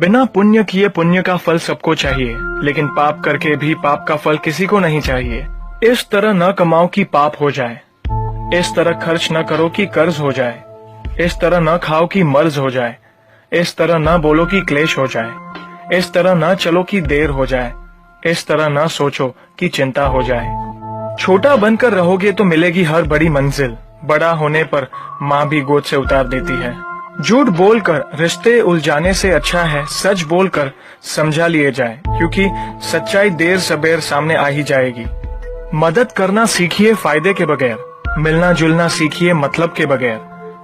बिना पुण्य किए पुण्य का फल सबको चाहिए, लेकिन पाप करके भी पाप का फल किसी को नहीं चाहिए। इस तरह न कमाओ कि पाप हो जाए, इस तरह खर्च न करो कि कर्ज हो जाए, इस तरह न खाओ कि मर्ज हो जाए, इस तरह न बोलो कि क्लेश हो जाए, इस तरह न चलो कि देर हो जाए, इस तरह न सोचो कि चिंता हो जाए। छोटा बनकर रहोगे तो मिलेगी हर बड़ी मंजिल, बड़ा होने पर माँ भी गोद से उतार देती है। झूठ बोलकर रिश्ते उलझाने से अच्छा है सच बोलकर समझा लिए जाए, क्योंकि सच्चाई देर सबेर सामने आ ही जाएगी। मदद करना सीखिए फायदे के बगैर, मिलना जुलना सीखिए मतलब के बगैर,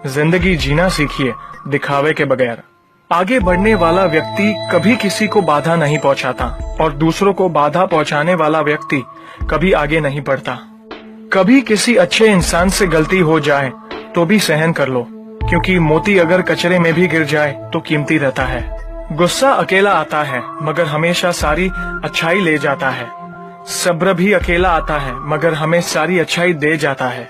जिंदगी जीना सीखिए दिखावे के बगैर। आगे बढ़ने वाला व्यक्ति कभी किसी को बाधा नहीं पहुंचाता और दूसरों को बाधा पहुंचाने वाला व्यक्ति कभी आगे नहीं बढ़ता। कभी किसी अच्छे इंसान से गलती हो जाए तो भी सहन कर लो, क्योंकि मोती अगर कचरे में भी गिर जाए तो कीमती रहता है। गुस्सा अकेला आता है मगर हमेशा सारी अच्छाई ले जाता है। सब्र भी अकेला आता है मगर हमें सारी अच्छाई दे जाता है।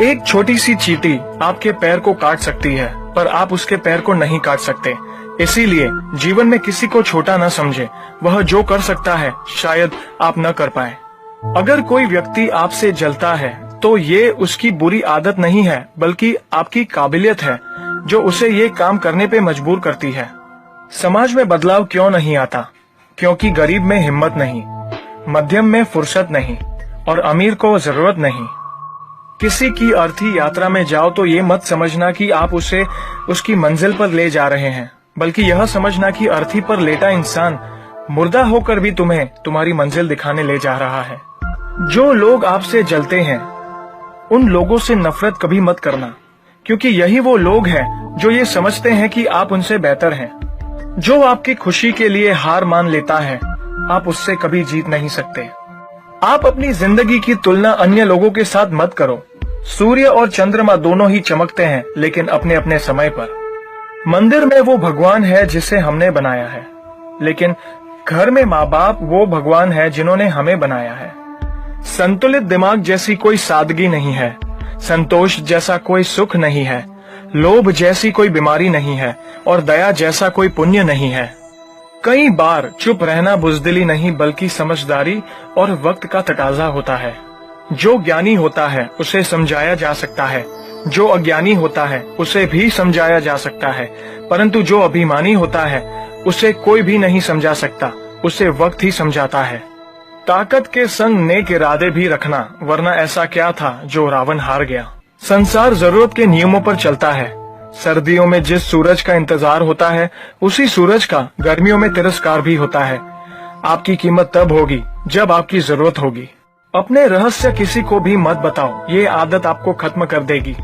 एक छोटी सी चींटी आपके पैर को काट सकती है पर आप उसके पैर को नहीं काट सकते। इसीलिए जीवन में किसी को छोटा न समझे, वह जो कर सकता है शायद आप न कर पाए। अगर कोई व्यक्ति आपसे जलता है तो ये उसकी बुरी आदत नहीं है, बल्कि आपकी काबिलियत है जो उसे ये काम करने पे मजबूर करती है। समाज में बदलाव क्यों नहीं आता? क्योंकि गरीब में हिम्मत नहीं, मध्यम में फुर्सत नहीं और अमीर को जरूरत नहीं। किसी की अर्थी यात्रा में जाओ तो ये मत समझना कि आप उसे उसकी मंजिल पर ले जा रहे हैं, बल्कि यह समझना कि अर्थी पर लेटा इंसान मुर्दा होकर भी तुम्हें तुम्हारी मंजिल दिखाने ले जा रहा है। जो लोग आपसे जलते हैं उन लोगों से नफरत कभी मत करना, क्योंकि यही वो लोग हैं जो ये समझते हैं कि आप उनसे बेहतर हैं। जो आपकी खुशी के लिए हार मान लेता है आप उससे कभी जीत नहीं सकते। आप अपनी जिंदगी की तुलना अन्य लोगों के साथ मत करो। सूर्य और चंद्रमा दोनों ही चमकते हैं, लेकिन अपने अपने समय पर। मंदिर में वो भगवान है जिसे हमने बनाया है, लेकिन घर में माँ बाप वो भगवान है जिन्होंने हमें बनाया है। संतुलित दिमाग जैसी कोई सादगी नहीं है, संतोष जैसा कोई सुख नहीं है, लोभ जैसी कोई बीमारी नहीं है और दया जैसा कोई पुण्य नहीं है। कई बार चुप रहना बुजदिली नहीं बल्कि समझदारी और वक्त का तकाजा होता है। जो ज्ञानी होता है उसे समझाया जा सकता है, जो अज्ञानी होता है उसे भी समझाया जा सकता है, परंतु जो अभिमानी होता है उसे कोई भी नहीं समझा सकता, उसे वक्त ही समझाता है। ताकत के संग नेक इरादे भी रखना, वरना ऐसा क्या था जो रावण हार गया। संसार जरूरत के नियमों पर चलता है। सर्दियों में जिस सूरज का इंतजार होता है उसी सूरज का गर्मियों में तिरस्कार भी होता है। आपकी कीमत तब होगी जब आपकी जरूरत होगी। अपने रहस्य किसी को भी मत बताओ, ये आदत आपको खत्म कर देगी।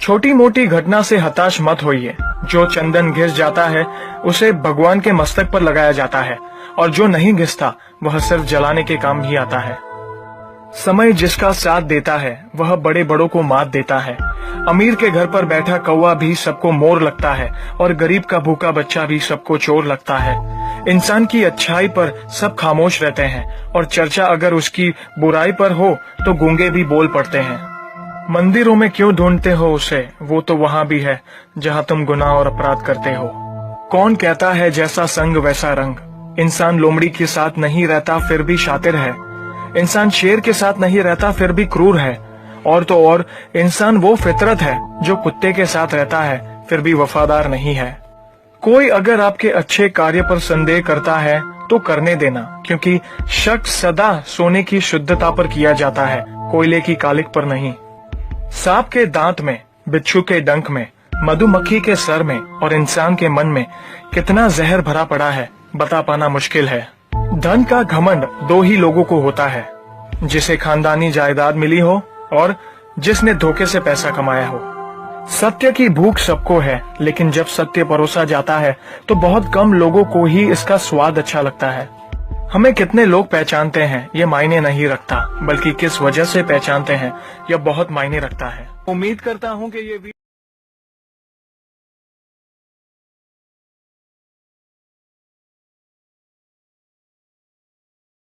छोटी मोटी घटना से हताश मत होइए। जो चंदन घिस जाता है उसे भगवान के मस्तक पर लगाया जाता है और जो नहीं घिसता वह सिर्फ जलाने के काम भी आता है। समय जिसका साथ देता है वह बड़े बड़ों को मात देता है। अमीर के घर पर बैठा कौवा भी सबको मोर लगता है और गरीब का भूखा बच्चा भी सबको चोर लगता है। इंसान की अच्छाई पर सब खामोश रहते हैं और चर्चा अगर उसकी बुराई पर हो तो गूंगे भी बोल पड़ते हैं। मंदिरों में क्यों ढूंढते हो उसे, वो तो वहाँ भी है जहाँ तुम गुनाह और अपराध करते हो। कौन कहता है जैसा संग वैसा रंग। इंसान लोमड़ी के साथ नहीं रहता फिर भी शातिर है। इंसान शेर के साथ नहीं रहता फिर भी क्रूर है। और तो और इंसान वो फितरत है जो कुत्ते के साथ रहता है फिर भी वफादार नहीं है। कोई अगर आपके अच्छे कार्य पर संदेह करता है तो करने देना, क्योंकि शक सदा सोने की शुद्धता पर किया जाता है, कोयले की कालिक पर नहीं। सांप के दांत में, बिच्छू के डंक में, मधुमक्खी के सर में और इंसान के मन में कितना जहर भरा पड़ा है बता पाना मुश्किल है। धन का घमंड दो ही लोगों को होता है, जिसे खानदानी जायदाद मिली हो और जिसने धोखे से पैसा कमाया हो। सत्य की भूख सबको है, लेकिन जब सत्य परोसा जाता है तो बहुत कम लोगों को ही इसका स्वाद अच्छा लगता है। हमें कितने लोग पहचानते हैं ये मायने नहीं रखता, बल्कि किस वजह से पहचानते हैं यह बहुत मायने रखता है। उम्मीद करता हूँ कि ये